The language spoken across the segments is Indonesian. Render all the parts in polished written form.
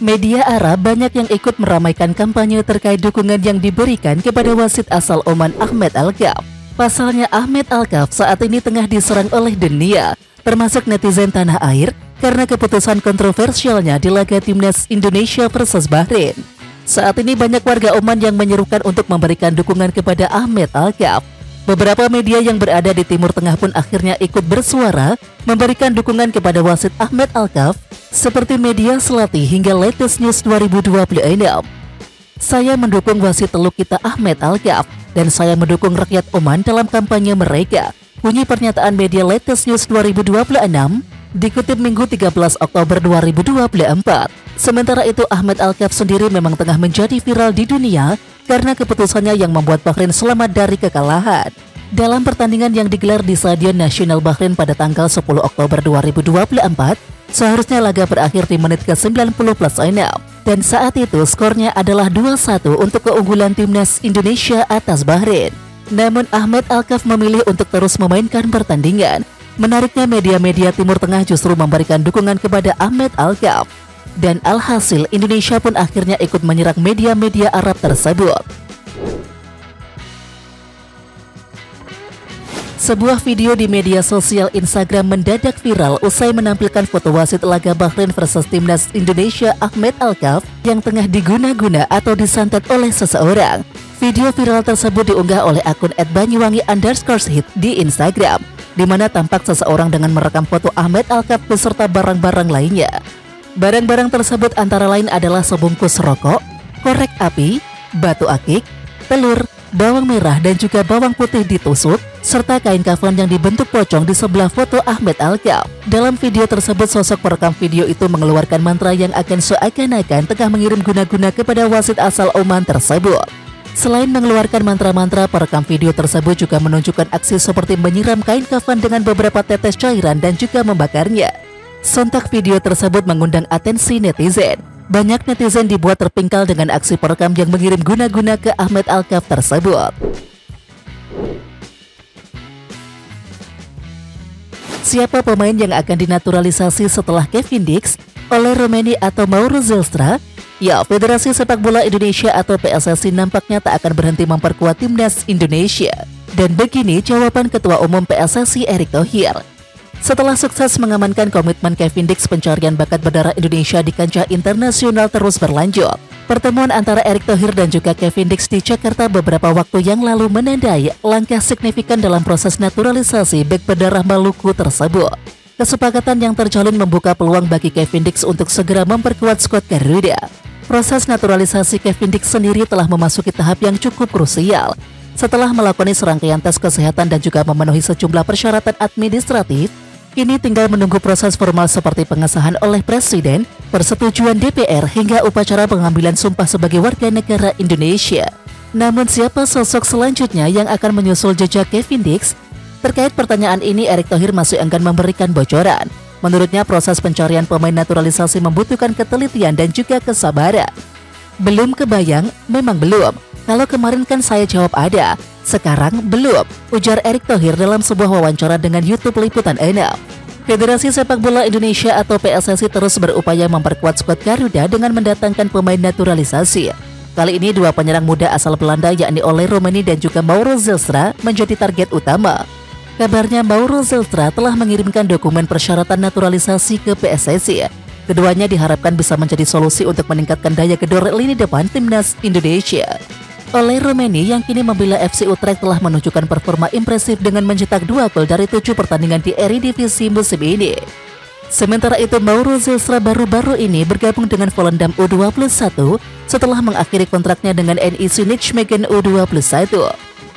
Media Arab banyak yang ikut meramaikan kampanye terkait dukungan yang diberikan kepada wasit asal Oman Ahmed Alkaf. Pasalnya Ahmed Alkaf saat ini tengah diserang oleh dunia, termasuk netizen tanah air, karena keputusan kontroversialnya di laga timnas Indonesia versus Bahrain. Saat ini banyak warga Oman yang menyerukan untuk memberikan dukungan kepada Ahmed Alkaf. Beberapa media yang berada di Timur Tengah pun akhirnya ikut bersuara memberikan dukungan kepada wasit Ahmed Alkaf, seperti Media Selati hingga Latest News 2026. Saya mendukung wasit teluk kita Ahmed Alkaf, dan saya mendukung rakyat Oman dalam kampanye mereka, bunyi pernyataan Media Latest News 2026, dikutip Minggu 13 Oktober 2024. Sementara itu Ahmed Alkaf sendiri memang tengah menjadi viral di dunia karena keputusannya yang membuat Bahrain selamat dari kekalahan. Dalam pertandingan yang digelar di Stadion Nasional Bahrain pada tanggal 10 Oktober 2024, seharusnya laga berakhir di menit ke-90 plus 6. Dan saat itu skornya adalah 2-1 untuk keunggulan timnas Indonesia atas Bahrain. Namun Ahmed Alkaf memilih untuk terus memainkan pertandingan. Menariknya media-media Timur Tengah justru memberikan dukungan kepada Ahmed Alkaf. Dan alhasil Indonesia pun akhirnya ikut menyerang media-media Arab tersebut. Sebuah video di media sosial Instagram mendadak viral usai menampilkan foto wasit laga Bahrain versus timnas Indonesia Ahmed Alkaf yang tengah diguna-guna atau disantet oleh seseorang. Video viral tersebut diunggah oleh akun @banyuwangi_hit di Instagram, di mana tampak seseorang dengan merekam foto Ahmed Alkaf beserta barang-barang lainnya. Barang-barang tersebut antara lain adalah sebungkus rokok, korek api, batu akik, telur, bawang merah dan juga bawang putih ditusuk, serta kain kafan yang dibentuk pocong di sebelah foto Ahmed Alkaf. Dalam video tersebut sosok perekam video itu mengeluarkan mantra yang akan seakan-akan tengah mengirim guna-guna kepada wasit asal Oman tersebut. Selain mengeluarkan mantra-mantra, perekam video tersebut juga menunjukkan aksi seperti menyiram kain kafan dengan beberapa tetes cairan dan juga membakarnya. Sontak video tersebut mengundang atensi netizen. Banyak netizen dibuat terpingkal dengan aksi perekam yang mengirim guna-guna ke Ahmed Alkaf tersebut. Siapa pemain yang akan dinaturalisasi setelah Kevin Dix, oleh Romeni atau Mauro Zylstra? Ya, Federasi Sepak Bola Indonesia atau PSSI nampaknya tak akan berhenti memperkuat timnas Indonesia. Dan begini jawaban Ketua Umum PSSI Erick Thohir. Setelah sukses mengamankan komitmen Kevin Dix, pencarian bakat berdarah Indonesia di kancah internasional terus berlanjut. Pertemuan antara Erick Thohir dan juga Kevin Dix di Jakarta beberapa waktu yang lalu menandai langkah signifikan dalam proses naturalisasi bek berdarah Maluku tersebut. Kesepakatan yang terjalin membuka peluang bagi Kevin Dix untuk segera memperkuat skuad Garuda. Proses naturalisasi Kevin Dix sendiri telah memasuki tahap yang cukup krusial. Setelah melakoni serangkaian tes kesehatan dan juga memenuhi sejumlah persyaratan administratif, kini tinggal menunggu proses formal seperti pengesahan oleh Presiden, persetujuan DPR hingga upacara pengambilan sumpah sebagai warga negara Indonesia. Namun siapa sosok selanjutnya yang akan menyusul jejak Kevin Dix? Terkait pertanyaan ini, Erick Thohir masih enggan memberikan bocoran. Menurutnya proses pencarian pemain naturalisasi membutuhkan ketelitian dan juga kesabaran. Belum kebayang? Memang belum. Kalau kemarin kan saya jawab ada, sekarang belum, ujar Erick Thohir dalam sebuah wawancara dengan YouTube Liputan 6. Federasi Sepak Bola Indonesia atau PSSI terus berupaya memperkuat skuad Garuda dengan mendatangkan pemain naturalisasi. Kali ini dua penyerang muda asal Belanda yakni Ole Romeni dan juga Mauro Zylstra menjadi target utama. Kabarnya Mauro Zylstra telah mengirimkan dokumen persyaratan naturalisasi ke PSSI. Keduanya diharapkan bisa menjadi solusi untuk meningkatkan daya gedor lini depan timnas Indonesia. Ole Romeni yang kini membela FC Utrecht telah menunjukkan performa impresif dengan mencetak 2 gol dari 7 pertandingan di Eredivisie musim ini. Sementara itu Mauro Zylstra baru-baru ini bergabung dengan Volendam U21 setelah mengakhiri kontraknya dengan NEC Nijmegen U21.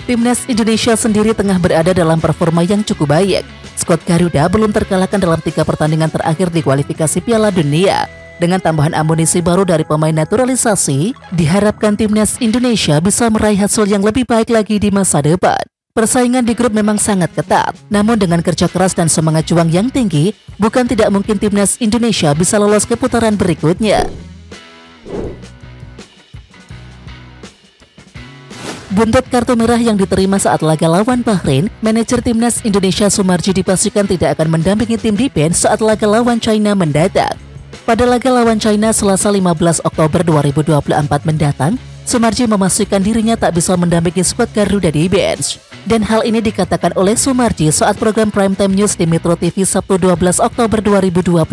Timnas Indonesia sendiri tengah berada dalam performa yang cukup baik. Skuad Garuda belum terkalahkan dalam 3 pertandingan terakhir di kualifikasi Piala Dunia. Dengan tambahan amunisi baru dari pemain naturalisasi, diharapkan timnas Indonesia bisa meraih hasil yang lebih baik lagi di masa depan. Persaingan di grup memang sangat ketat, namun dengan kerja keras dan semangat juang yang tinggi, bukan tidak mungkin timnas Indonesia bisa lolos ke putaran berikutnya. Buntut kartu merah yang diterima saat laga lawan Bahrain, manajer timnas Indonesia Sumarji dipastikan tidak akan mendampingi tim defense saat laga lawan China mendatang. Pada laga lawan China Selasa 15 Oktober 2024 mendatang, Sumarji memastikan dirinya tak bisa mendampingi skuad Garuda di bench. Dan hal ini dikatakan oleh Sumarji saat program Primetime News di Metro TV Sabtu 12 Oktober 2024.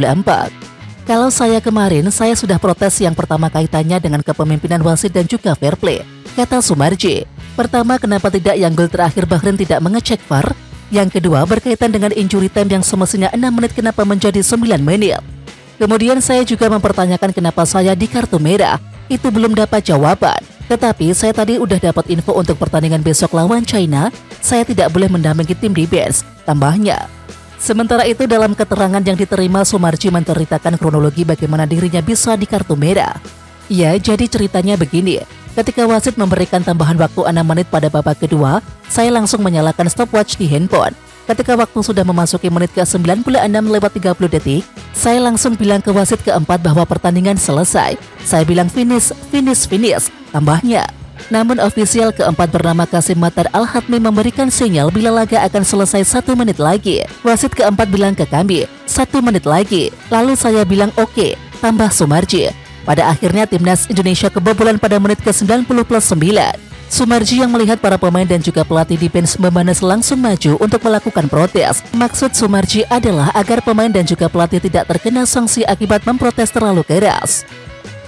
Kalau saya kemarin, saya sudah protes yang pertama kaitannya dengan kepemimpinan wasit dan juga fair play, kata Sumarji. Pertama, kenapa tidak yang gol terakhir Bahrain tidak mengecek VAR? Yang kedua, berkaitan dengan injury time yang semestinya 6 menit kenapa menjadi 9 menit? Kemudian saya juga mempertanyakan kenapa saya di kartu merah. Itu belum dapat jawaban. Tetapi saya tadi udah dapat info untuk pertandingan besok lawan China, saya tidak boleh mendampingi tim di bench, tambahnya. Sementara itu dalam keterangan yang diterima, Sumarji menceritakan kronologi bagaimana dirinya bisa di kartu merah. Ya, jadi ceritanya begini. Ketika wasit memberikan tambahan waktu 6 menit pada babak kedua, saya langsung menyalakan stopwatch di handphone. Ketika waktu sudah memasuki menit ke-96:30 detik, saya langsung bilang ke wasit keempat bahwa pertandingan selesai. Saya bilang finish, tambahnya. Namun ofisial keempat bernama Kasim Matar Al-Hatmi memberikan sinyal bila laga akan selesai 1 menit lagi. Wasit keempat bilang ke kami, 1 menit lagi. Lalu saya bilang oke, tambah Sumarji. Pada akhirnya timnas Indonesia kebobolan pada menit ke-90+9. Sumarji yang melihat para pemain dan juga pelatih defense Memanes langsung maju untuk melakukan protes. Maksud Sumarji adalah agar pemain dan juga pelatih tidak terkena sanksi akibat memprotes terlalu keras.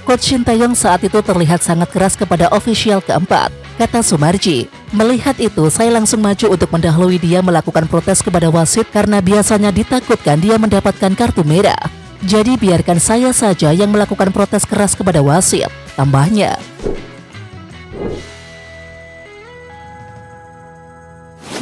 Coach Shin Taeyong saat itu terlihat sangat keras kepada ofisial keempat, kata Sumarji. Melihat itu, saya langsung maju untuk mendahului dia melakukan protes kepada wasit karena biasanya ditakutkan dia mendapatkan kartu merah. Jadi biarkan saya saja yang melakukan protes keras kepada wasit, tambahnya.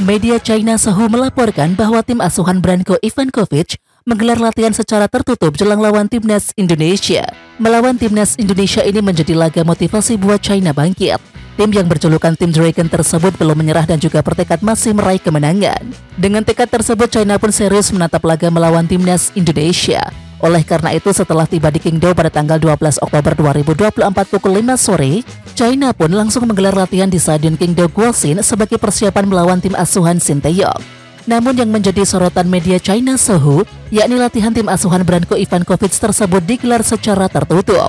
Media China Sohu melaporkan bahwa tim asuhan Branko Ivankovic menggelar latihan secara tertutup jelang lawan timnas Indonesia. Melawan timnas Indonesia ini menjadi laga motivasi buat China bangkit. Tim yang berjulukan Tim Dragon tersebut belum menyerah dan juga bertekad masih meraih kemenangan. Dengan tekad tersebut, China pun serius menatap laga melawan timnas Indonesia. Oleh karena itu, setelah tiba di Qingdao pada tanggal 12 Oktober 2024 pukul 5 sore, China pun langsung menggelar latihan di Stadion Qingdao Guoxin sebagai persiapan melawan tim asuhan Shin Taeyong. Namun yang menjadi sorotan media China Sohu, yakni latihan tim asuhan Branko Ivankovic tersebut digelar secara tertutup.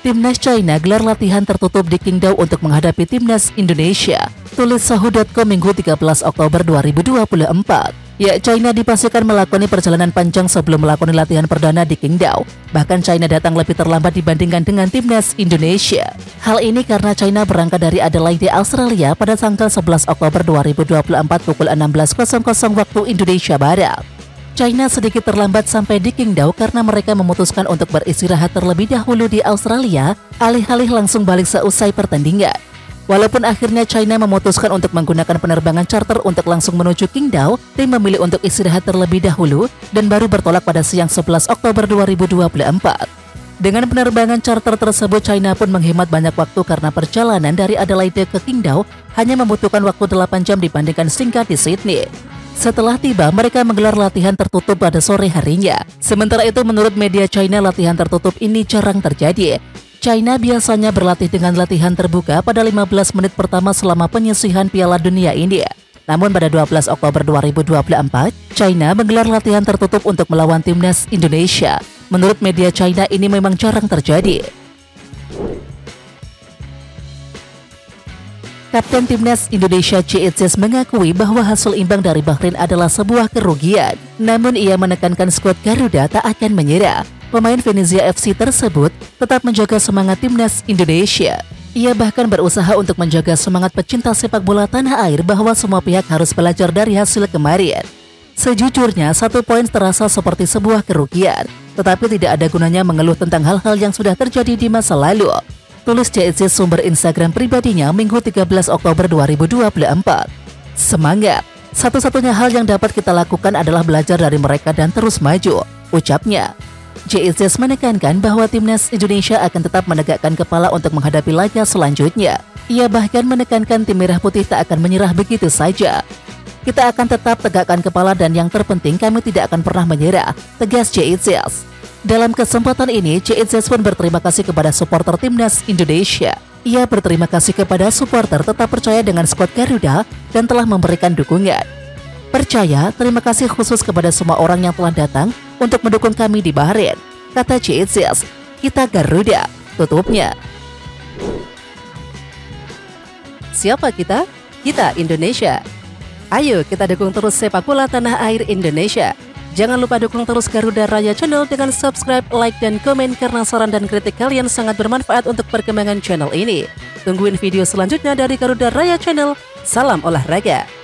Timnas China gelar latihan tertutup di Qingdao untuk menghadapi timnas Indonesia, tulis Sohu.com Minggu 13 Oktober 2024. Ya, China dipastikan melakoni perjalanan panjang sebelum melakoni latihan perdana di Qingdao. Bahkan China datang lebih terlambat dibandingkan dengan timnas Indonesia. Hal ini karena China berangkat dari Adelaide, Australia pada tanggal 11 Oktober 2024 pukul 16.00 waktu Indonesia Barat. China sedikit terlambat sampai di Qingdao karena mereka memutuskan untuk beristirahat terlebih dahulu di Australia, alih-alih langsung balik seusai pertandingan. Walaupun akhirnya China memutuskan untuk menggunakan penerbangan charter untuk langsung menuju Qingdao, tim memilih untuk istirahat terlebih dahulu dan baru bertolak pada siang 11 Oktober 2024. Dengan penerbangan charter tersebut, China pun menghemat banyak waktu karena perjalanan dari Adelaide ke Qingdao hanya membutuhkan waktu 8 jam dibandingkan singkat di Sydney. Setelah tiba, mereka menggelar latihan tertutup pada sore harinya. Sementara itu, menurut media China, latihan tertutup ini jarang terjadi. China biasanya berlatih dengan latihan terbuka pada 15 menit pertama selama penyisihan Piala Dunia ini. Namun pada 12 Oktober 2024, China menggelar latihan tertutup untuk melawan timnas Indonesia. Menurut media China, ini memang jarang terjadi. Kapten timnas Indonesia J.H. mengakui bahwa hasil imbang dari Bahrain adalah sebuah kerugian. Namun ia menekankan skuad Garuda tak akan menyerah. Pemain Venezia FC tersebut tetap menjaga semangat timnas Indonesia. Ia bahkan berusaha untuk menjaga semangat pecinta sepak bola tanah air bahwa semua pihak harus belajar dari hasil kemarin. Sejujurnya, 1 poin terasa seperti sebuah kerugian, tetapi tidak ada gunanya mengeluh tentang hal-hal yang sudah terjadi di masa lalu, tulis JC sumber Instagram pribadinya Minggu 13 Oktober 2024. Semangat, satu-satunya hal yang dapat kita lakukan adalah belajar dari mereka dan terus maju, ucapnya. JHS menekankan bahwa timnas Indonesia akan tetap menegakkan kepala untuk menghadapi laga selanjutnya. Ia bahkan menekankan tim merah putih tak akan menyerah begitu saja. Kita akan tetap tegakkan kepala dan yang terpenting kami tidak akan pernah menyerah, tegas JHS. Dalam kesempatan ini, JHS pun berterima kasih kepada supporter timnas Indonesia. Ia berterima kasih kepada supporter tetap percaya dengan skuad Garuda dan telah memberikan dukungan. Percaya, terima kasih khusus kepada semua orang yang telah datang untuk mendukung kami di Bahrain, kata Chiesis. Kita Garuda, tutupnya. Siapa kita? Kita Indonesia. Ayo kita dukung terus sepak bola tanah air Indonesia. Jangan lupa dukung terus Garuda Raya Channel dengan subscribe, like, dan komen karena saran dan kritik kalian sangat bermanfaat untuk perkembangan channel ini. Tungguin video selanjutnya dari Garuda Raya Channel. Salam olahraga.